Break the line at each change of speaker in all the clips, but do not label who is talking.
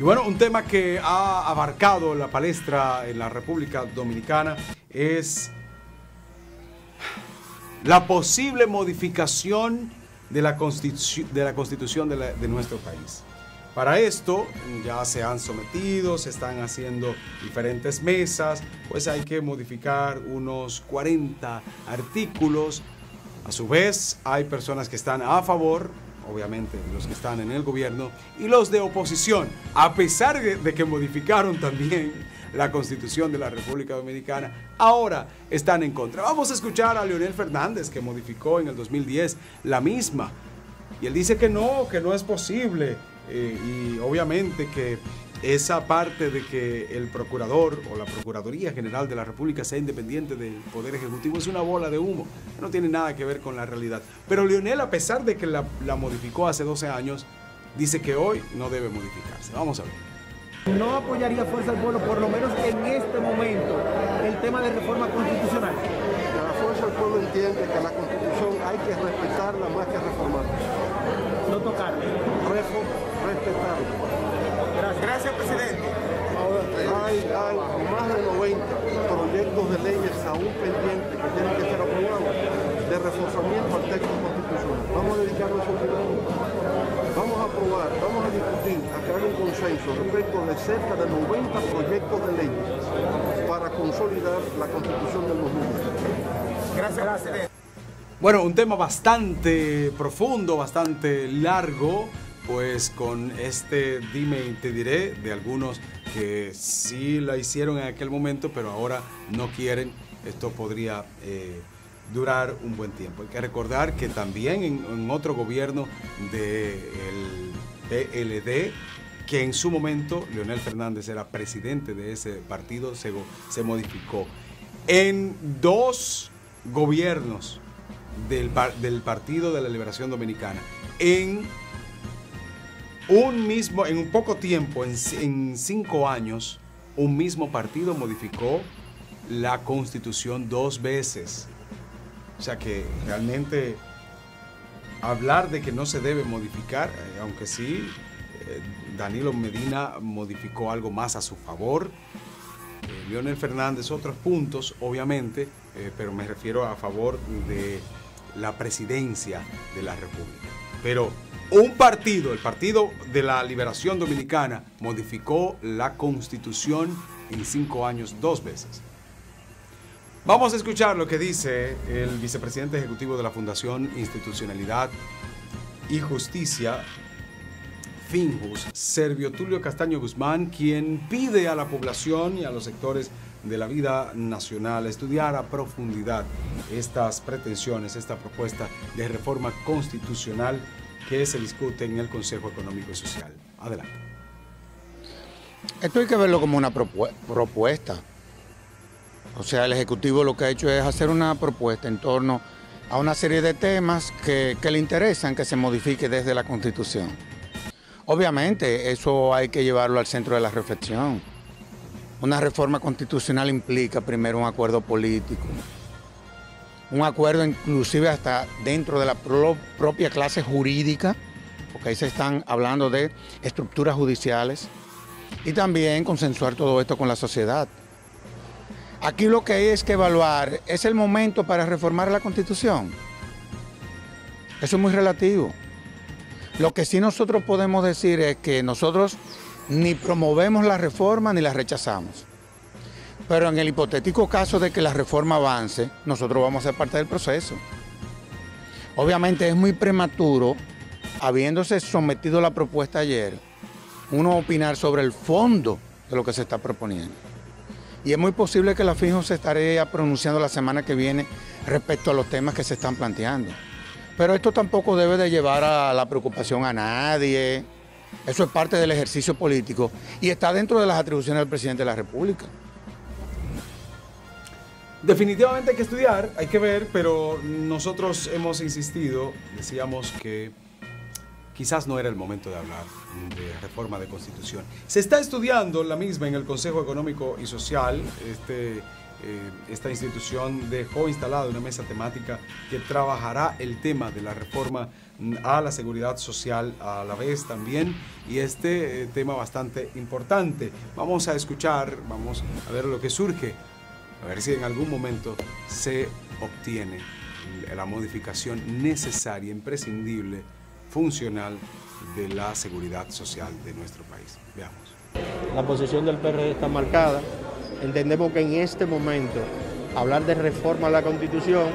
Y bueno, un tema que ha abarcado la palestra en la República Dominicana es la posible modificación de la Constitución de nuestro país. Para esto ya se han sometido, se están haciendo diferentes mesas, pues hay que modificar unos 40 artículos. A su vez, hay personas que están a favor, obviamente los que están en el gobierno, y los de oposición, a pesar de que modificaron también la Constitución de la República Dominicana, ahora están en contra. Vamos a escuchar a Leonel Fernández, que modificó en el 2010 la misma, y él dice que no es posible, y obviamente que esa parte de que el procurador o la Procuraduría General de la República sea independiente del Poder Ejecutivo es una bola de humo, no tiene nada que ver con la realidad. Pero Leonel, a pesar de que la modificó hace 12 años, dice que hoy no debe modificarse. Vamos a ver.
¿No apoyaría Fuerza del Pueblo, por lo menos en este momento, el tema de reforma constitucional?
La Fuerza del Pueblo entiende que la Constitución hay que respetarla más que reformarla.
No tocarla.
Respetarla.
Gracias, presidente.
Ahora, hay más de 90 proyectos de leyes aún pendientes que tienen que ser aprobados de reforzamiento al texto constitucional. Vamos a dedicarnos a un tiempo. Vamos a aprobar, vamos a discutir, a crear un consenso respecto de cerca de 90 proyectos de leyes para consolidar la Constitución del 2020.
Gracias.
Bueno, un tema bastante profundo, bastante largo, pues con este dime y te diré de algunos que sí la hicieron en aquel momento, pero ahora no quieren. Esto podría durar un buen tiempo. Hay que recordar que también en otro gobierno del PLD, que en su momento Leonel Fernández era presidente de ese partido, se modificó. En dos gobiernos del Partido de la Liberación Dominicana, en un poco tiempo, en 5 años, un mismo partido modificó la Constitución 2 veces. O sea que realmente hablar de que no se debe modificar, aunque sí, Danilo Medina modificó algo más a su favor, Leonel Fernández otros puntos, obviamente, pero me refiero a favor de la presidencia de la República. Pero un partido, el Partido de la Liberación Dominicana, modificó la Constitución en 5 años 2 veces. Vamos a escuchar lo que dice el vicepresidente ejecutivo de la Fundación Institucionalidad y Justicia, Finjus, Servio Tulio Castaño Guzmán, quien pide a la población y a los sectores de la vida nacional estudiar a profundidad estas pretensiones, esta propuesta de reforma constitucional que se discute en el Consejo Económico y Social. Adelante.
Esto hay que verlo como una propuesta. O sea, el Ejecutivo lo que ha hecho es hacer una propuesta en torno a una serie de temas que le interesan que se modifique desde la Constitución. Obviamente, eso hay que llevarlo al centro de la reflexión. Una reforma constitucional implica primero un acuerdo político, un acuerdo inclusive hasta dentro de la propia clase jurídica, porque ahí se están hablando de estructuras judiciales, y también consensuar todo esto con la sociedad. Aquí lo que hay es que evaluar, ¿es el momento para reformar la Constitución? Eso es muy relativo. Lo que sí nosotros podemos decir es que nosotros ni promovemos la reforma ni la rechazamos. Pero en el hipotético caso de que la reforma avance, nosotros vamos a ser parte del proceso. Obviamente es muy prematuro, habiéndose sometido la propuesta ayer, uno opinar sobre el fondo de lo que se está proponiendo. Y es muy posible que la FIJO se estaré pronunciando la semana que viene respecto a los temas que se están planteando. Pero esto tampoco debe de llevar a la preocupación a nadie. Eso es parte del ejercicio político y está dentro de las atribuciones del presidente de la República.
Definitivamente hay que estudiar, hay que ver, pero nosotros hemos insistido, decíamos que quizás no era el momento de hablar de reforma de Constitución. Se está estudiando la misma en el Consejo Económico y Social, esta institución dejó instalada una mesa temática que trabajará el tema de la reforma a la seguridad social a la vez también, y este tema bastante importante. Vamos a escuchar, vamos a ver lo que surge, a ver si en algún momento se obtiene la modificación necesaria, imprescindible, funcional de la seguridad social de nuestro país. Veamos.
La posición del PRD está marcada. Entendemos que en este momento hablar de reforma a la Constitución,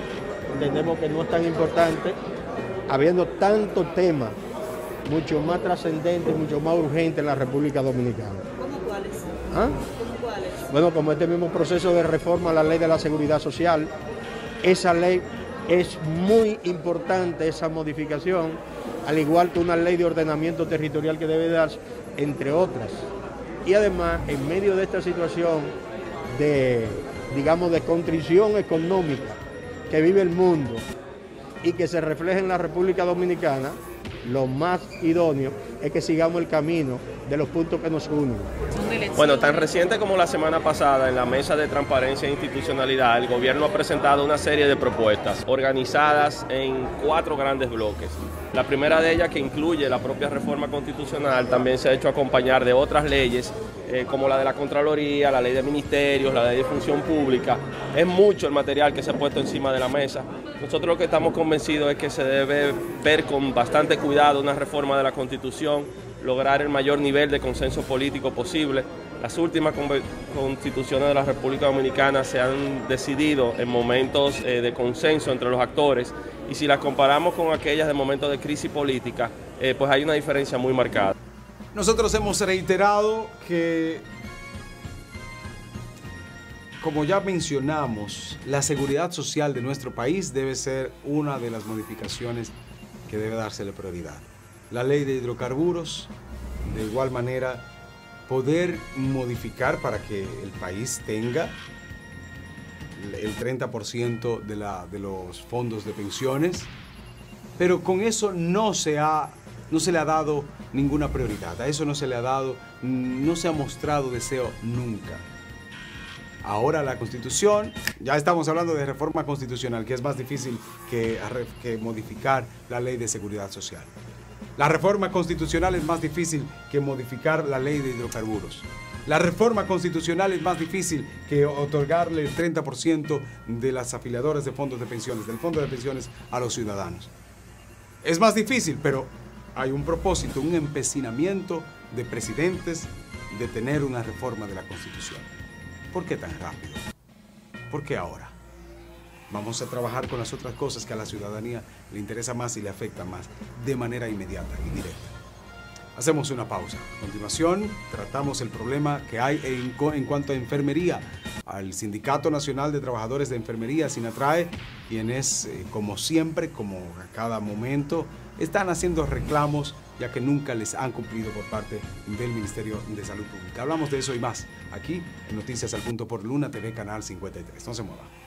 entendemos que no es tan importante, habiendo tanto tema mucho más trascendente, mucho más urgente en la República Dominicana.
¿Cómo cuáles?
¿Ah?
¿Cómo cuáles?
Bueno, como este mismo proceso de reforma a la Ley de la Seguridad Social, esa ley es muy importante, esa modificación, al igual que una ley de ordenamiento territorial que debe darse, entre otras. Y además, en medio de esta situación de, digamos, de contrición económica que vive el mundo y que se refleja en la República Dominicana, lo más idóneo es que sigamos el camino de los puntos que nos unen.
Bueno, tan reciente como la semana pasada, en la Mesa de Transparencia e Institucionalidad, el gobierno ha presentado una serie de propuestas organizadas en 4 grandes bloques. La primera de ellas, que incluye la propia reforma constitucional, también se ha hecho acompañar de otras leyes, como la de la Contraloría, la ley de ministerios, la ley de función pública. Es mucho el material que se ha puesto encima de la mesa. Nosotros lo que estamos convencidos es que se debe ver con bastante cuidado una reforma de la Constitución, lograr el mayor nivel de consenso político posible. Las últimas constituciones de la República Dominicana se han decidido en momentos de consenso entre los actores, y si las comparamos con aquellas de momentos de crisis política, pues hay una diferencia muy marcada.
Nosotros hemos reiterado que, como ya mencionamos, la seguridad social de nuestro país debe ser una de las modificaciones que debe dársele prioridad. La ley de hidrocarburos, de igual manera, poder modificar para que el país tenga el 30% de los fondos de pensiones, pero con eso no se le ha dado ninguna prioridad, a eso no se le ha dado, no se ha mostrado deseo nunca. Ahora la Constitución, ya estamos hablando de reforma constitucional, que es más difícil que modificar la ley de seguridad social. La reforma constitucional es más difícil que modificar la ley de hidrocarburos. La reforma constitucional es más difícil que otorgarle el 30% de las afiliadoras de fondos de pensiones, del fondo de pensiones a los ciudadanos. Es más difícil, pero hay un propósito, un empecinamiento de presidentes de tener una reforma de la Constitución. ¿Por qué tan rápido? ¿Por qué ahora? Vamos a trabajar con las otras cosas que a la ciudadanía le interesa más y le afecta más, de manera inmediata y directa. Hacemos una pausa. A continuación, tratamos el problema que hay en cuanto a enfermería. Al Sindicato Nacional de Trabajadores de Enfermería, SINATRAE, quienes, como siempre, como a cada momento, están haciendo reclamos, ya que nunca les han cumplido por parte del Ministerio de Salud Pública. Hablamos de eso y más, aquí en Noticias al Punto por Luna TV, Canal 53. No se muevan.